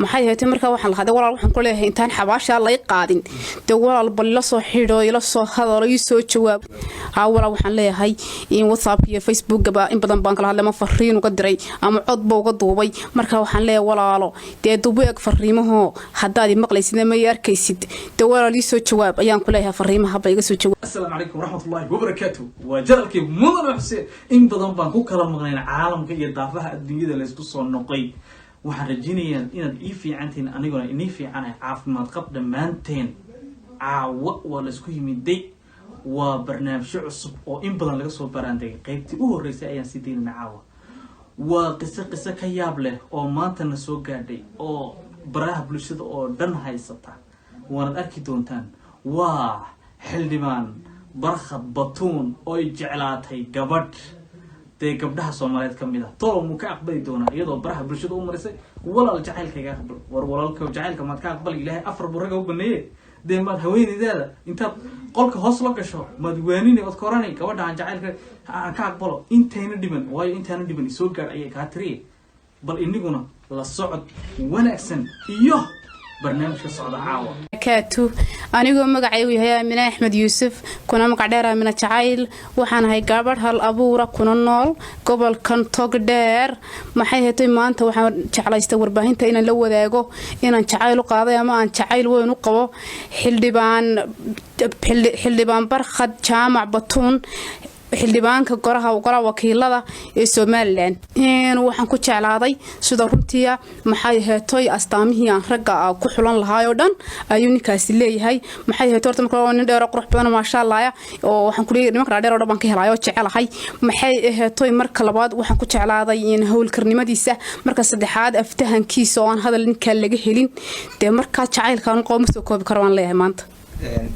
maxay haytay marka waxaan lahaday walaal waxaan ku leeyahay intaan xabaasha la qaadin de walaal bal la soo xidho ila soo hadalo ii soo jawaab walaal waxaan leeyahay in WhatsApp iyo Facebook gaba in badan baan kala hadlay ma fariin uga diray ama cod baa uga duubay marka waxaan leeyahay walaalo de duubeeg fariimaha hadaad maqlaysid ma yarkaysid de walaal ii soo jawaab ayaan ku leeyahay fariimaha ba iga soo jawaab. Assalaamu alaykum warahmatullahi wabarakatuh wa jalki mudan xuseen in badan baan ku kala maqnayn caalamka iyo daafaha adduunyada la isku soo noqay waxaan rajaynayaa inaad ii fiicantiin aniguna inii fiicanahay caafimaad qab dhamaanteen caawa waa la isku yimiday waa barnaamij cusub oo in badan laga soo baraanday qaybtii u horeysay ayaan si deynaa caawa waa qiso ka yaab leh oo maanta na soo gaadhay oo baraha bulshada oo dhan haysata waad arki doontaan waa xildhibaan barkhad batuun oo jeclaatay gabadh de gabdhaha Soomaaliyeed kamid ah tolo mu ka aqbali doona iyadoo baraha bulshada u marisay walaal jacaylkayga aqbal war walaalka jacaylka ma ka aqbal ilaahay afar buraga u baneeyay de ma haweeneyda inta qolka hoos la gasho madwaanina wad koranay gabadha jacaylka aan ka aqbalo intayna dhiman waayo intayna dhiman soo gaar ayay ka tiri bal iniguna la socod wanaagsan iyo barnaamijka socda caawa kaatu anigoo magacaygu yahay Amina Axmed Yuusuf kuna magac dheer Amina Jacayl waxaan ahay gabadh hal abuura kuna nool gobolkan Togdheer maxay heetay maanta waxaan jeclaystay warbaahinta inaan la wadaago inaan jacayl u qaaday ama aan jacayl weyn u qabo xildhibaan Barkhad Jaamac Batuun xildhibaanka golaha wakiilada ee Soomaaliland waxaan ku jeclaaday sida runtii maxay heetay astaamihii aan ragga ku xulan lahaay oo dhan ayuu ninkaasi leeyahay maxay heetay horta markaa nin dheer qurux badan ma sha Allah oo waxaan ku leeyahay nimanka dheer oo dhan ka helayo jecelahay maxay heetay marka labaad waxaan ku jeclaaday in hawlkarnimadiisa marka saddexaad aftahankiisa oo aan hadal ninka laga helin de marka jacaylkaan qoom soo koobi karo aan leeyahay maanta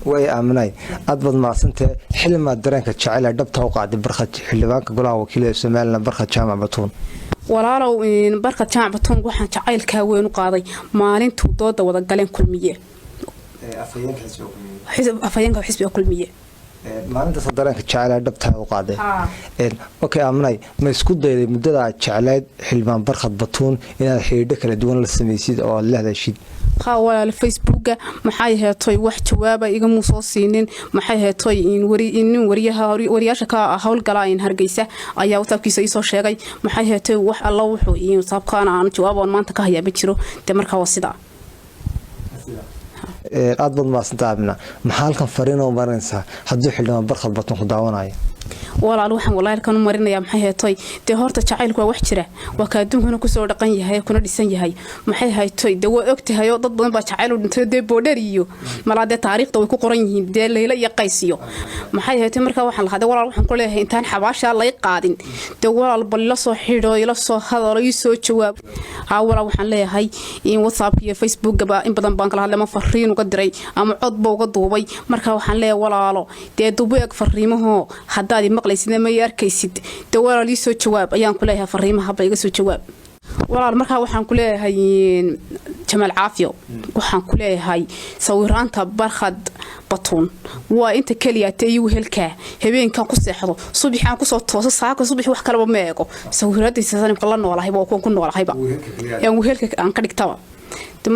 way aaminay adbad maasante xilma dareenka jacayl dhabta u qaaday Barkhad xildhibaanka golaha wakiilada Soomaaliland Barkhad Jaamac Batuun walaalow in Barkhad Jaamac Batuun waxaan jacaylka weyn u qaaday maalintuu dooda wada galeen kulmiye afayeenka xisbiga kulmiye maalinta dareenka jacayl dhabta u qaaday okay aaminay ma isku dayday muddada jacayl xildhibaan Barkhad Batuun inaad xiriir kala duwan la sameeysid oo la hadashid walaal Facebook maxay heetay wax jawaaba iga soo siinin maxay heetay in wariyaasha ka hawlgalaan Hargeysa ayaa WhatsAppkiisa ii soo sheegay maxay heetay wax alla wuxuu ii WhatsAppkaan aan jawaab maanta ka hayaa ma jiro de markaa waa sida adbad maasanta maxaa halkan fariin oo marinaysa haddii xildhibaan Barkhad Batuun ku daawanayo walaal waxaan walaalkan marinayaa maxay heetay de horta jacaylku waa wax jira waa ka adduunkuna ku soo dhaqan yahay kuna dhisan yahay maxay haytay de waa ogtahay dad badan baa jacayl u dhintay de boodhar iyo malaade taariikhda way ku qoran yihiin de Leeyla iyo Qaysiyo maxay haytay marka waxaan lahaday walaal waxaan ku leeyahay intaan xabaasha la qaadin de walaal bal la soo xidho ila soo hadalo ii soo jawaab walaal waxaan leeyahay in WhatsApp iyo Facebook gaba in badan baan kala hadlay ma fariin uga diray ama cod baa uga duubay marka waxaan leeyahay walaalo de duubeeg fariimaha hadaad maqlaysid ma yarkaysid de walaal ii soo jawaab ayaan ku leeyahay fariimaha ba iga soo jawaab walaal marka waxaan ku leeyahay Jamal Caafiyo waxaan ku leeyahay sawiraanta Barkhad Batuun waa inta kaliya tayu helka habeenka ku seexdo subaxaan ku soo tooso saaka subax wax kale ma eego sawiradiisa sanadka la noolahay waa ku noolahayba yaan helka aan ka dhigtaba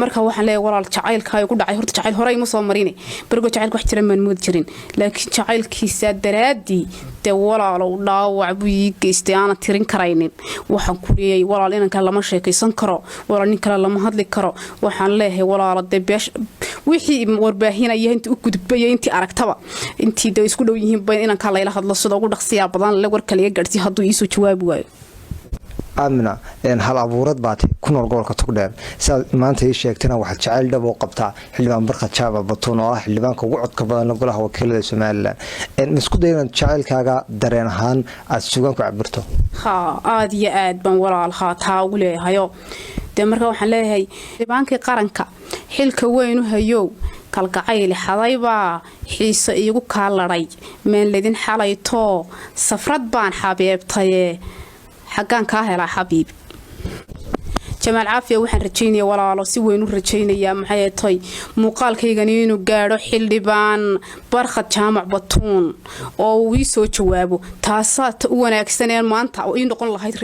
marka waxaan leeyahay walaal jacaylka ay ku dhacay horta jacayl hore ima soo marinay bargo jacaylku wax jira man mood jirin laakiin jacaylkiisa daraadi de walaalow dhaawac buu ii geystay aan tirin karaynin waxaan ku leeyahay walaal inanka lama sheekaysan karo walaal nin kale lama hadli karo waxaan leeyahay walaal de beesh wixii warbaahinaya inta u gudbay intii aragtaba intii de isku dhow yihiin bay inanka la ila hadlo sida ugu dhaqsiya badan la war kale gaarsi hadduu ii soo jawaabi waayo Amina hal abuurad baati ku nool gobolka Togdheer maanta ay sheegtana waxa jacayl dhab oo qabta xildhibaan Barkhad Jaamac Batuun oo xildhibaanka ugu codka badan golaha wakiilada Soomaaliland isku dayna jacaylkaaga dareen ahaan aad sugan ku cabirto aad iyo aad baan walaal taa ugu leeyahay de marka waxaan leeyahay xildhibaankii qaranka xilka weyn u hayo kalgacayl xadayba xiisa iigu kaaladay meel ledin xalayto safrad baan xabeebtay حقان كاهلا حبيب جمال عافية waxaan rajeynaya walaalo si weyn u rajeynaya maxay tahay muuqaalkaygan inuu gaaro xildhibaan Barkhad Jaamac Batuun oo uu soo jawaabo taasoo u wanaagsan maanta oo ii noqon lahayd